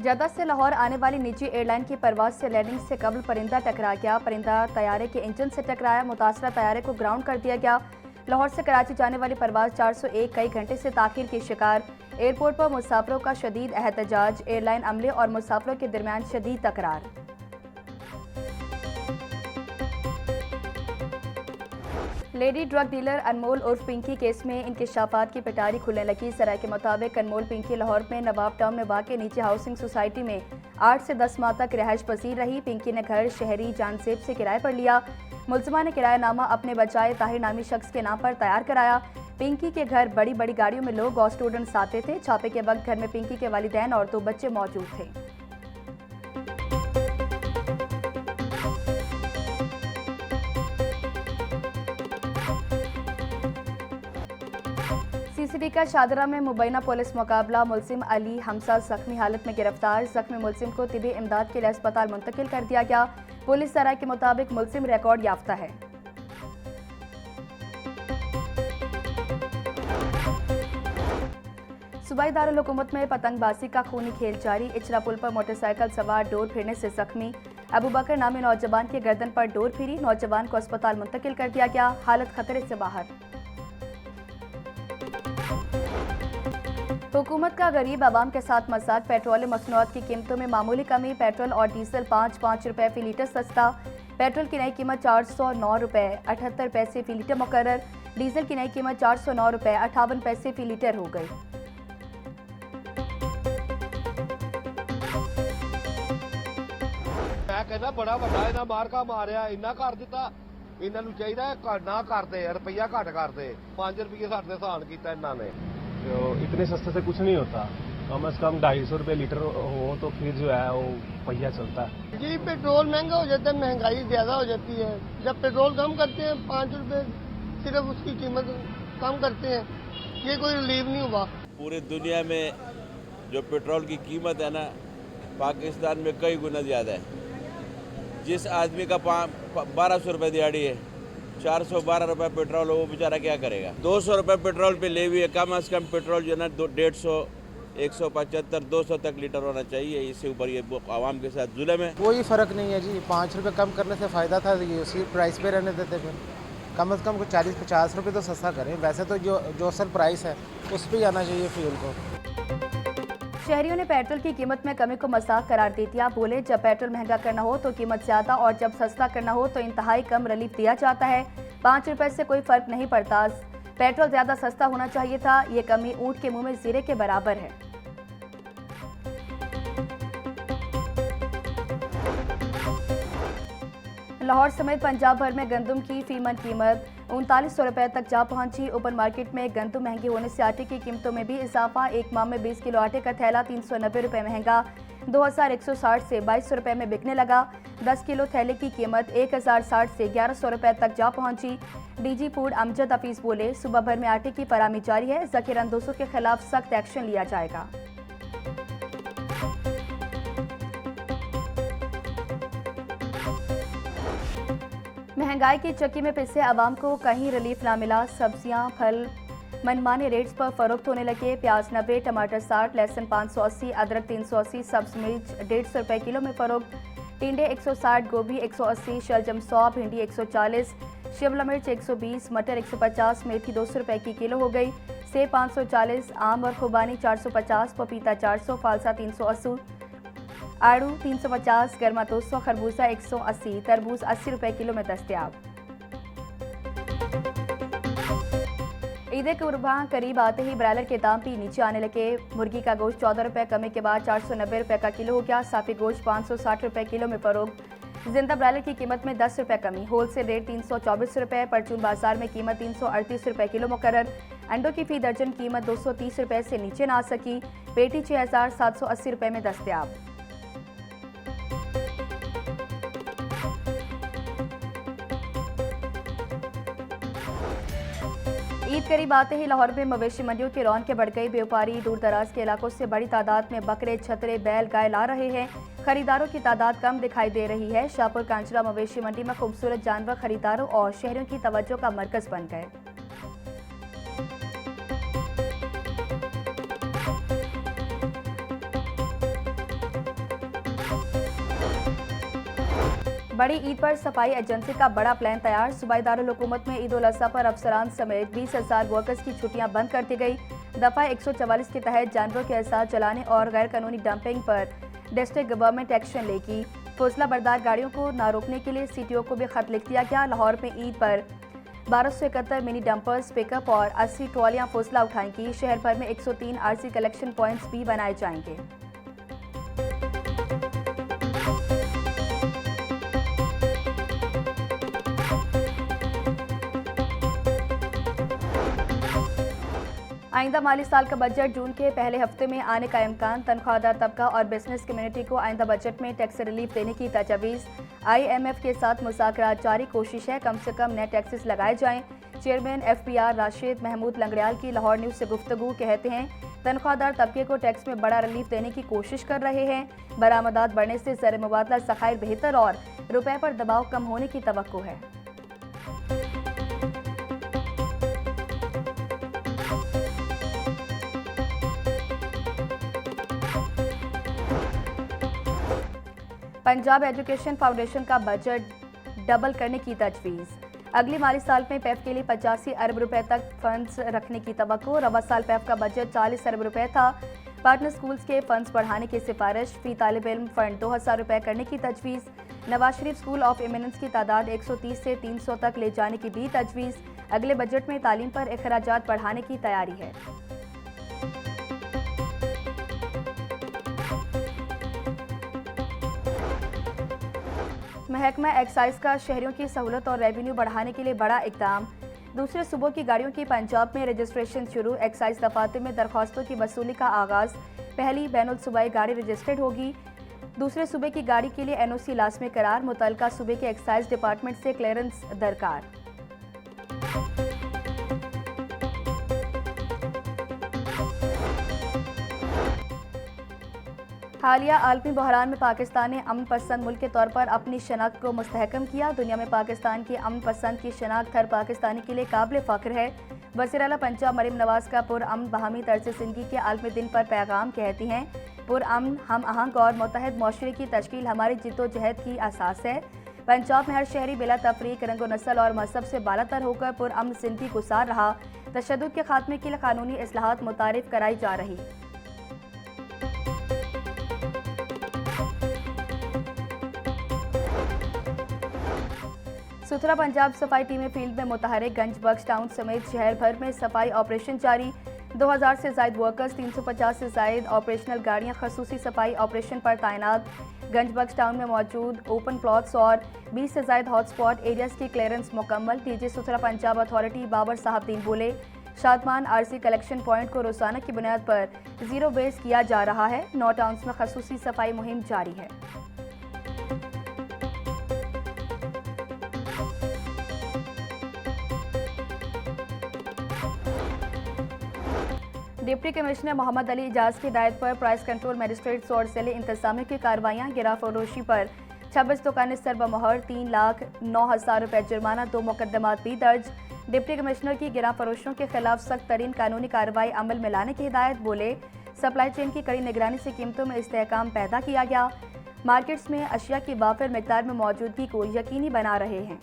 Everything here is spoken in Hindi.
जद्दा से लाहौर आने वाली निजी एयरलाइन की परवाज से लैंडिंग से कबल परिंदा टकरा गया। परिंदा तैयारे के इंजन से टकराया। मुतासरा तैयारे को ग्राउंड कर दिया गया। लाहौर से कराची जाने वाली परवाज 401 कई घंटे से ताखीर की शिकार। एयरपोर्ट पर मुसाफिरों का शदीद एहतजाज। एयरलाइन अमले और मुसाफिरों के दरमियान शदीद तकरार। लेडी ड्रग डीलर अनमोल उर्फ पिंकी केस में इंकशाफात की पिटारी खुलने लगी। सराय के मुताबिक अनमोल पिंकी लाहौर में नवाब टाउन में वाक़ निजी हाउसिंग सोसाइटी में 8 से 10 माह तक रिहाइश पसीर रही। पिंकी ने घर शहरी जानसेब से किराए पर लिया। मुलजमा ने किरायानामा अपने बचाए ताहिर नामी शख्स के नाम पर तैयार कराया। पिंकी के घर बड़ी बड़ी गाड़ियों में लोग और स्टूडेंट्स आते थे। छापे के वक्त घर में पिंकी के वालिदैन और 2 बच्चे मौजूद थे। सीसीडी का शादरा में मुबैना पुलिस मुकाबला। मुलजिम अली हमसा जख्मी हालत में गिरफ्तार। जख्मी मुलजिम को तिबी इमदाद के लिए अस्पताल मुंतकिल कर दिया गया। पुलिस सराय के मुताबिक मुलजिम रिकॉर्ड याफ्ता है। सूबाई दारुल हुकूमत में पतंगबाजी का खूनी खेल जारी। इचरा पुल पर मोटरसाइकिल सवार डोर फिरने से जख्मी। अबू बकर नामी नौजवान के गर्दन पर डोर फिरी। नौजवान को अस्पताल मुंतकिल कर दिया गया। हालत खतरे से बाहर। हुकूमत का गरीब आवाम के साथ मजाक। पेट्रोलियम मसनूआत की कीमतों में मामूली कमी। पेट्रोल और डीजल 5 रुपए फी लीटर सस्ता। पेट्रोल की नई कीमत 409 रुपए 78 पैसे फी लीटर मुकर्रर। डीजल की नई कीमत 409 रुपए 58 पैसे फी लीटर हो गई। मैं कहना बड़ा वड्डा इन्हां मार का मारिया इन्ना कर दिता। इन्हां नूं चाहीदा ना करदे रुपया घट करदे। 5 रुपये साडे ते सहन कीता इन्हां ने। तो इतने सस्ते से कुछ नहीं होता। कम से कम 250 रुपये लीटर हो तो फिर जो है वो पहिया चलता है। जी पेट्रोल महंगा हो जाता है, महंगाई ज्यादा हो जाती है। जब पेट्रोल कम करते हैं 5 रुपए सिर्फ उसकी कीमत कम करते हैं, ये कोई रिलीफ नहीं हुआ। पूरी दुनिया में जो पेट्रोल की कीमत है ना, पाकिस्तान में कई गुना ज़्यादा है। जिस आदमी का 1200 रुपये दिहाड़ी है, 412 रुपये पेट्रोल हो, वो बेचारा क्या करेगा। 200 रुपये पेट्रोल पे ले हुए। कम से कम पेट्रोल जो है ना 150, 175, 200 तक लीटर होना चाहिए। इससे ऊपर ये आवाम के साथ जुल्म है। कोई फ़र्क नहीं है जी। 5 रुपये कम करने से फ़ायदा था। ये उसी प्राइस पे रहने देते फिर। कम से कम 40-50 रुपये तो सस्ता करें। वैसे तो जो असल प्राइस है उस पर ही आना चाहिए फ्यूल को। शहरियों ने पेट्रोल की कीमत में कमी को मजाक करार दे दिया। बोले जब पेट्रोल महंगा करना हो तो कीमत ज्यादा और जब सस्ता करना हो तो इंतहाई कम रिलीफ दिया जाता है। 5 रुपए से कोई फर्क नहीं पड़ता। पेट्रोल ज्यादा सस्ता होना चाहिए था। ये कमी ऊंट के मुंह में जीरे के बराबर है। लाहौर समेत पंजाब भर में गंदम की फीमन कीमत 3900 रुपए तक जा पहुंची। ओपन मार्केट में गंदम महंगी होने से आटे की कीमतों में भी इजाफा। एक माह में 20 किलो आटे का थैला 390 रुपए महंगा 2160 से 2200 रुपए में बिकने लगा। 10 किलो थैले की कीमत 1060 से 1100 रुपए तक जा पहुंची। डीजी फूड अमजद हफीज बोले सूबा भर में आटे की फराहमी जारी है। ज़ख़ीरांदोज़ों के खिलाफ सख्त एक्शन लिया जाएगा। महंगाई की चक्की में पिसे आवाम को कहीं रिलीफ ना मिला। सब्जियां फल मनमाने रेट्स पर फरोख्त होने लगे। प्याज 90, टमाटर 60, लहसुन 580, अदरक 380, सब्ज मिर्च 150 रुपए किलो में फरोख्त। टिंडे 160, गोभी 180, शलजम 100, भिंडी 140, शिमला मिर्च 120, मटर 150, मेथी 200 रुपए की किलो हो गई। सेब 540, आम और खुबानी 450, पपीता 400, फालसा 380, आड़ू 350, गर्मा 200, खरबूजा 180, तरबूज 80 रुपए किलो में दस्तयाब। ईद कुर्बान करीब आते ही ब्रायलर के दाम भी नीचे आने लगे। मुर्गी का गोश्त 14 रुपए कमी के बाद 490 रुपए का किलो हो गया। साफी गोश्त 560 रुपए किलो में फरोख्त। जिंदा ब्रायलर की कीमत में 10 रुपए कमी। होलसेल रेट 324 रुपए। परचून बाजार में कीमत 338 रुपए किलो मुकर्रर। अंडों की फी दर्जन कीमत 230 रुपए से नीचे ना आ सकी। पेटी 6780 रुपए में दस्तयाब। ईद करीब आते ही लाहौर में मवेशी मंडियों की रौनकें बढ़ गई। व्यापारी दूर दराज के इलाकों से बड़ी तादाद में बकरे, छतरे, बैल, गाय ला रहे हैं। खरीदारों की तादाद कम दिखाई दे रही है। शाहपुर कांचरा मवेशी मंडी में खूबसूरत जानवर खरीदारों और शहरियों की तवज्जो का मरकज बन गए। बड़ी ईद पर सफाई एजेंसी का बड़ा प्लान तैयार। सूबाई दारुल हुकूमत में ईद उल अज़हा पर अफसरान समेत 20,000 वर्कर्स की छुट्टियां बंद कर दी गई। दफ़ा 144 के तहत जानवरों के अहसास जलाने और गैर कानूनी डंपिंग पर डिस्ट्रिक्ट गवर्नमेंट एक्शन लेगी। फौसला बरदार गाड़ियों को न रोकने के लिए CTO को भी खत लिख दिया गया। लाहौर में ईद पर 1271 मिनी डंपर्स, पिकअप और 80 ट्रॉलियां फौसला उठाएंगी। शहर भर में 103 RC कलेक्शन पॉइंट्स भी बनाए जाएंगे। आइंदा माली साल का बजट जून के पहले हफ्ते में आने का इम्कान। तनख्वाहदार तबका और बिजनेस कम्युनिटी को आइंदा बजट में टैक्स रिलीफ देने की तजवीज़। IMF के साथ मुज़ाकरात जारी, कोशिश है कम से कम नए टैक्सेस लगाए जाएं। चेयरमैन FPR राशिद महमूद लंगड़ियाल की लाहौर न्यूज़ से गुफ्तगू, कहते हैं तनख्वाहदार तबके को टैक्स में बड़ा रिलीफ देने की कोशिश कर रहे हैं। बरामदात बढ़ने से ज़र मुबादला ज़खायर बेहतर और रुपए पर दबाव कम होने की तवक्को है। पंजाब एजुकेशन फाउंडेशन का बजट डबल करने की तजवीज़। अगली माली साल में PEF के लिए 85 अरब रुपए तक फंड्स रखने की तवक्को। रवा साल PEF का बजट 40 अरब रुपए था। पार्टनर स्कूल्स के फंड्स बढ़ाने की सिफारिश। फी तालिब इल्म फंड 2000 रुपए करने की तजवीज़। Nawaz Sharif school of eminence की तादाद 130 से 300 तक ले जाने की भी तजवीज़। अगले बजट में तालीम पर अखराजात बढ़ाने की तैयारी है। महकमा एक्साइज का शहरियों की सहूलत और रेवेन्यू बढ़ाने के लिए बड़ा इकदाम। दूसरे सूबों की गाड़ियों की पंजाब में रजिस्ट्रेशन शुरू। एक्साइज दफातर में दरख्वास्तों की वसूली का आगाज़। पहली बैनुल सूबाई गाड़ी रजिस्टर्ड होगी। दूसरे सूबे की गाड़ी के लिए NOC लाज़मी करार। मुतल्लिका सूबे के एक्साइज डिपार्टमेंट से क्लियरेंस दरकार। हालिया आलमी बहरान में पाकिस्तान ने अमन पसंद मुल्क के तौर पर अपनी शनाख्त को मुस्तहकम किया। दुनिया में पाकिस्तान की अमन पसंद की शनाख्त हर पाकिस्तानी के लिए काबिल फ़ख्र है। वज़ीर आला पंजाब मरीम नवाज का पुरअमन बहामी तर्ज़ ज़िंदगी के आलमी दिन पर पैगाम, कहती हैं पुरअमन, हम आहंग और मुत्तहद मुआशरे की तश्कील हमारी जिद्दोजहद की असास है। पंजाब में हर शहरी बिला तफरीक रंग व नस्ल और मजहब से बालातर होकर पुरअमन ज़िंदगी गुजार रहा। तशद्दुद के खात्मे के लिए कानूनी इस्लाहात मुतारिफ कराई जा रही। सुथरा पंजाब सफाई टीमें फील्ड में मुतहरिक। गंज बख्श टाउन समेत शहर भर में सफाई ऑपरेशन जारी। 2000 से ज़ायद वर्कर्स, 350 से ज़ायद ऑपरेशनल गाड़ियां खसूसी सफाई ऑपरेशन पर तैनात। गंज बख्श टाउन में मौजूद ओपन प्लॉट्स और 20 से ज़ायद हॉटस्पॉट एरियाज की क्लियरेंस मुकम्मल। DG सुथरा पंजाब अथॉरिटी बाबर साहबदीन बोले, शादमान RC कलेक्शन पॉइंट को रोजाना की बुनियाद पर जीरो वेस्ट किया जा रहा है। 9 टाउन्स में खसूसी सफाई मुहिम जारी है। डिप्टी कमिश्नर मोहम्मद अली इजाज की हिदायत पर प्राइस कंट्रोल मजिस्ट्रेट्स और ज़िले इंतजामिया की कार्रवाइयाँ। गिरा फरोशी पर 26 दुकानें सरबमोहर, 3,09,000 रुपये जुर्माना, 2 मुकदमात भी दर्ज। डिप्टी कमिश्नर की गिरा फरोशों के खिलाफ सख्त तरीन कानूनी कार्रवाई अमल में लाने की हिदायत। बोले, सप्लाई चेन की कड़ी निगरानी से कीमतों में इस्तेहकाम पैदा किया गया। मार्केट्स में अशिया की वाफिर मिकदार में मौजूदगी को यकीनी बना रहे हैं।